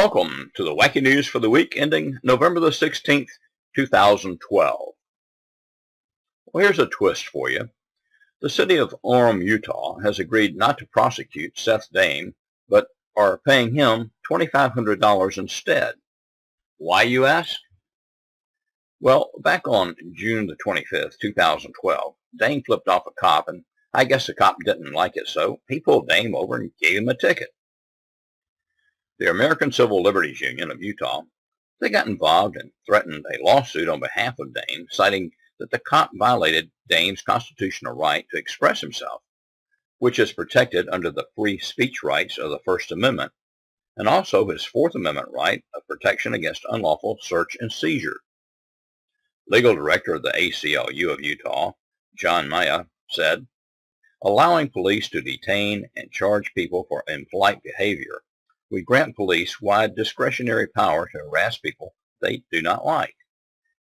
Welcome to the Wacky News for the week ending November the 16th, 2012. Well, here's a twist for you. The city of Orem, Utah has agreed not to prosecute Seth Dame, but are paying him $2,500 instead. Why, you ask? Well, back on June the 25th, 2012, Dame flipped off a cop, and I guess the cop didn't like it, so he pulled Dame over and gave him a ticket. The American Civil Liberties Union of Utah, they got involved and threatened a lawsuit on behalf of Dame, citing that the cop violated Dame's constitutional right to express himself, which is protected under the free speech rights of the First Amendment, and also his Fourth Amendment right of protection against unlawful search and seizure. Legal Director of the ACLU of Utah, John Maya, said, "Allowing police to detain and charge people for impolite behavior, we grant police wide discretionary power to harass people they do not like.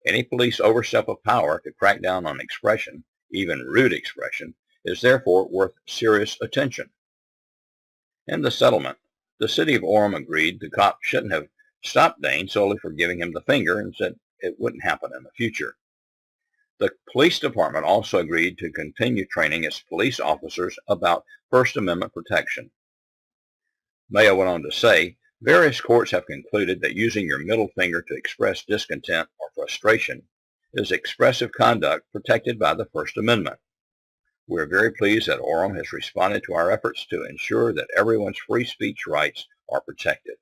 Any police overstep of power to crack down on expression, even rude expression, is therefore worth serious attention." In the settlement, the city of Orem agreed the cop shouldn't have stopped Dane solely for giving him the finger and said it wouldn't happen in the future. The police department also agreed to continue training its police officers about First Amendment protection. Mayo went on to say, various courts have concluded that using your middle finger to express discontent or frustration is expressive conduct protected by the First Amendment. We are very pleased that Orem has responded to our efforts to ensure that everyone's free speech rights are protected.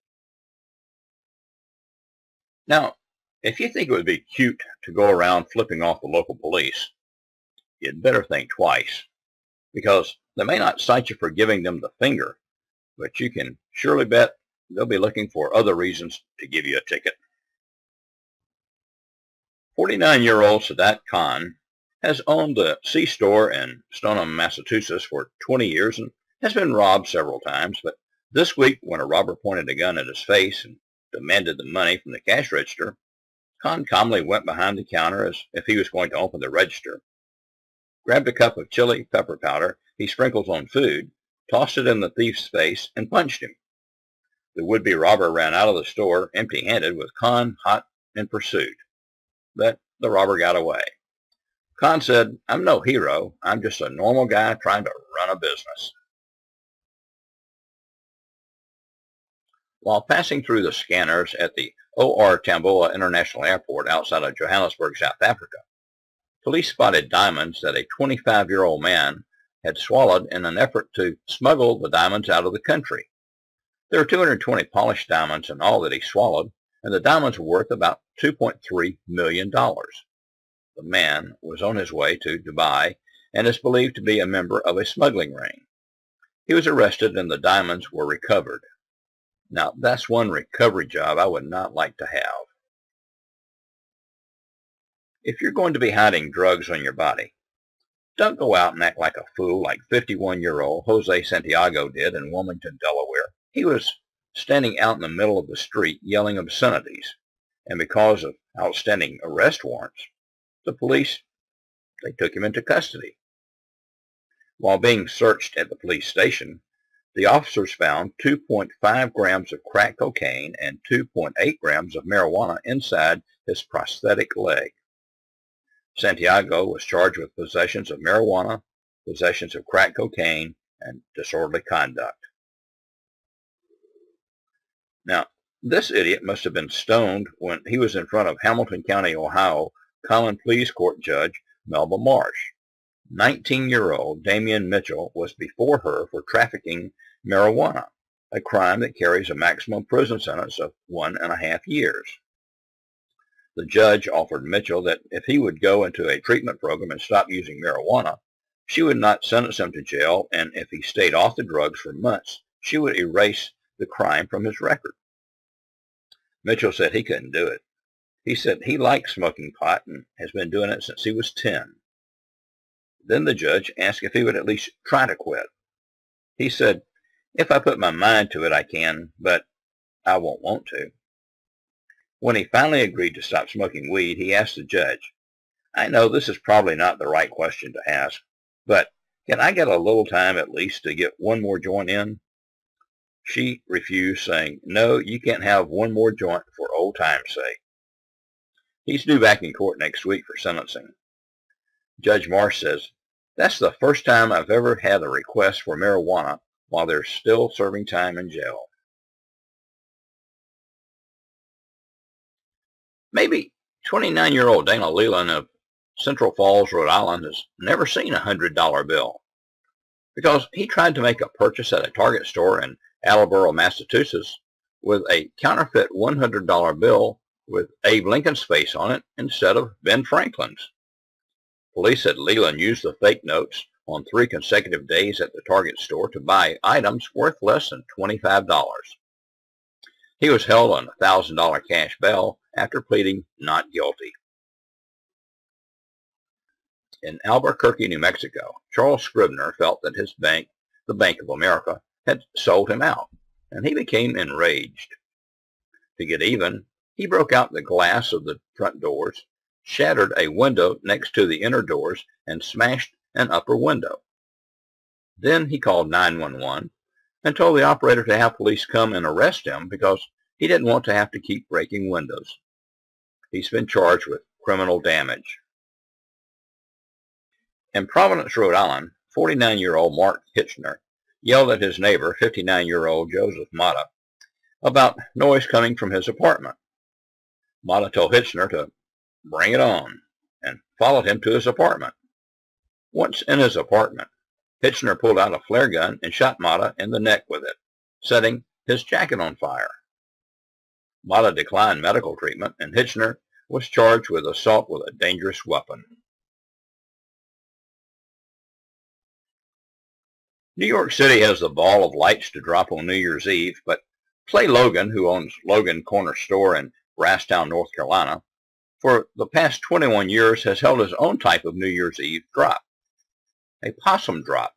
Now, if you think it would be cute to go around flipping off the local police, you'd better think twice, because they may not cite you for giving them the finger, but you can surely bet they'll be looking for other reasons to give you a ticket. 49-year-old Sadat Khan has owned the C-store in Stoneham, Massachusetts for 20 years and has been robbed several times, but this week when a robber pointed a gun at his face and demanded the money from the cash register, Khan calmly went behind the counter as if he was going to open the register, grabbed a cup of chili pepper powder he sprinkles on food, tossed it in the thief's face, and punched him. The would-be robber ran out of the store empty-handed with Khan hot in pursuit. But the robber got away. Khan said, "I'm no hero. I'm just a normal guy trying to run a business." While passing through the scanners at the O.R. Tambo International Airport outside of Johannesburg, South Africa, police spotted diamonds that a 25-year-old man had swallowed in an effort to smuggle the diamonds out of the country. There were 220 polished diamonds in all that he swallowed, and the diamonds were worth about $2.3 million. The man was on his way to Dubai and is believed to be a member of a smuggling ring. He was arrested and the diamonds were recovered. Now, that's one recovery job I would not like to have. If you're going to be hiding drugs on your body, don't go out and act like a fool like 51-year-old Jose Santiago did in Wilmington, Delaware. He was standing out in the middle of the street yelling obscenities, and because of outstanding arrest warrants, the police, they took him into custody. While being searched at the police station, the officers found 2.5 grams of crack cocaine and 2.8 grams of marijuana inside his prosthetic leg. Santiago was charged with possessions of marijuana, possessions of crack cocaine, and disorderly conduct. Now, this idiot must have been stoned when he was in front of Hamilton County, Ohio, Common Pleas Court Judge Melba Marsh. 19-year-old Damian Mitchell was before her for trafficking marijuana, a crime that carries a maximum prison sentence of 1.5 years. The judge offered Mitchell that if he would go into a treatment program and stop using marijuana, she would not sentence him to jail, and if he stayed off the drugs for months, she would erase the crime from his record. Mitchell said he couldn't do it. He said he liked smoking pot and has been doing it since he was 10. Then the judge asked if he would at least try to quit. He said, "If I put my mind to it, I can, but I won't want to." When he finally agreed to stop smoking weed, he asked the judge, "I know this is probably not the right question to ask, but can I get a little time at least to get one more joint in?" She refused, saying, "No, you can't have one more joint for old time's sake." He's due back in court next week for sentencing. Judge Marsh says, "That's the first time I've ever had a request for marijuana while they're still serving time in jail." Maybe 29-year-old Dana Leland of Central Falls, Rhode Island, has never seen a $100 bill because he tried to make a purchase at a Target store in Attleboro, Massachusetts, with a counterfeit $100 bill with Abe Lincoln's face on it instead of Ben Franklin's. Police said Leland used the fake notes on 3 consecutive days at the Target store to buy items worth less than $25. He was held on a $1,000 cash bail after pleading not guilty. In Albuquerque, New Mexico, Charles Scribner felt that his bank, the Bank of America, had sold him out, and he became enraged. To get even, he broke out the glass of the front doors, shattered a window next to the inner doors, and smashed an upper window. Then he called 911 and told the operator to have police come and arrest him because he didn't want to have to keep breaking windows. He's been charged with criminal damage. In Providence, Rhode Island, 49-year-old Mark Hitchner yelled at his neighbor, 59-year-old Joseph Mata, about noise coming from his apartment. Mata told Hitchner to bring it on and followed him to his apartment. Once in his apartment, Hitchner pulled out a flare gun and shot Mata in the neck with it, setting his jacket on fire. Mata declined medical treatment, and Hitchner was charged with assault with a dangerous weapon. New York City has the ball of lights to drop on New Year's Eve, but Clay Logan, who owns Logan Corner Store in Brasstown, North Carolina, for the past 21 years has held his own type of New Year's Eve drop, a possum drop,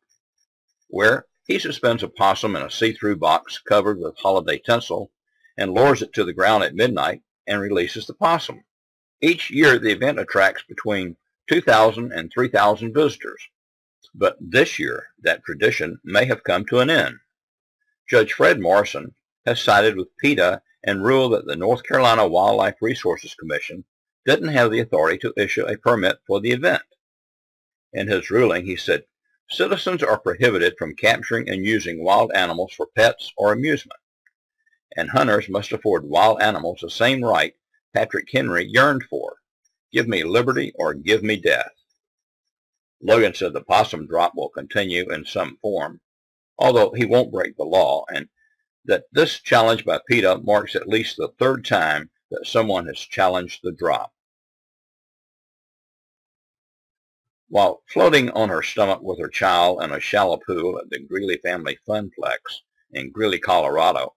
where he suspends a possum in a see-through box covered with holiday tinsel and lowers it to the ground at midnight and releases the possum. Each year, the event attracts between 2,000 and 3,000 visitors. But this year, that tradition may have come to an end. Judge Fred Morrison has sided with PETA and ruled that the North Carolina Wildlife Resources Commission didn't have the authority to issue a permit for the event. In his ruling, he said, "Citizens are prohibited from capturing and using wild animals for pets or amusement, and hunters must afford wild animals the same right Patrick Henry yearned for. Give me liberty or give me death." Logan said the possum drop will continue in some form, although he won't break the law, and that this challenge by PETA marks at least the 3rd time that someone has challenged the drop. While floating on her stomach with her child in a shallow pool at the Greeley Family Funplex in Greeley, Colorado,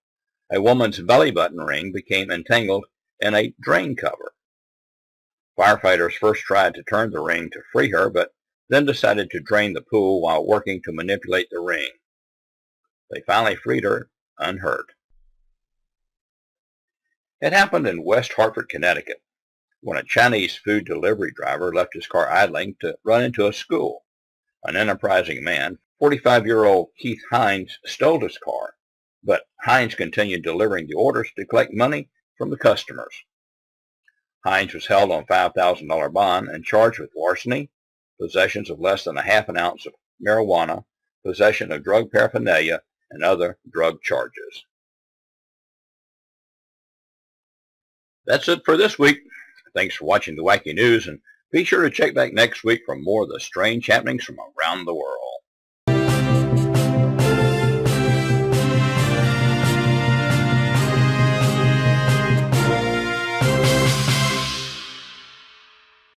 a woman's belly button ring became entangled in a drain cover. Firefighters first tried to turn the ring to free her, but then decided to drain the pool while working to manipulate the ring. They finally freed her unhurt. It happened in West Hartford, Connecticut, when a Chinese food delivery driver left his car idling to run into a school. An enterprising man, 45-year-old Keith Hines, stole his car, but Hines continued delivering the orders to collect money from the customers. Hines was held on $5,000 bond and charged with larceny, possessions of less than a half an ounce of marijuana, possession of drug paraphernalia, and other drug charges. That's it for this week. Thanks for watching the Wacky News, and be sure to check back next week for more of the strange happenings from around the world.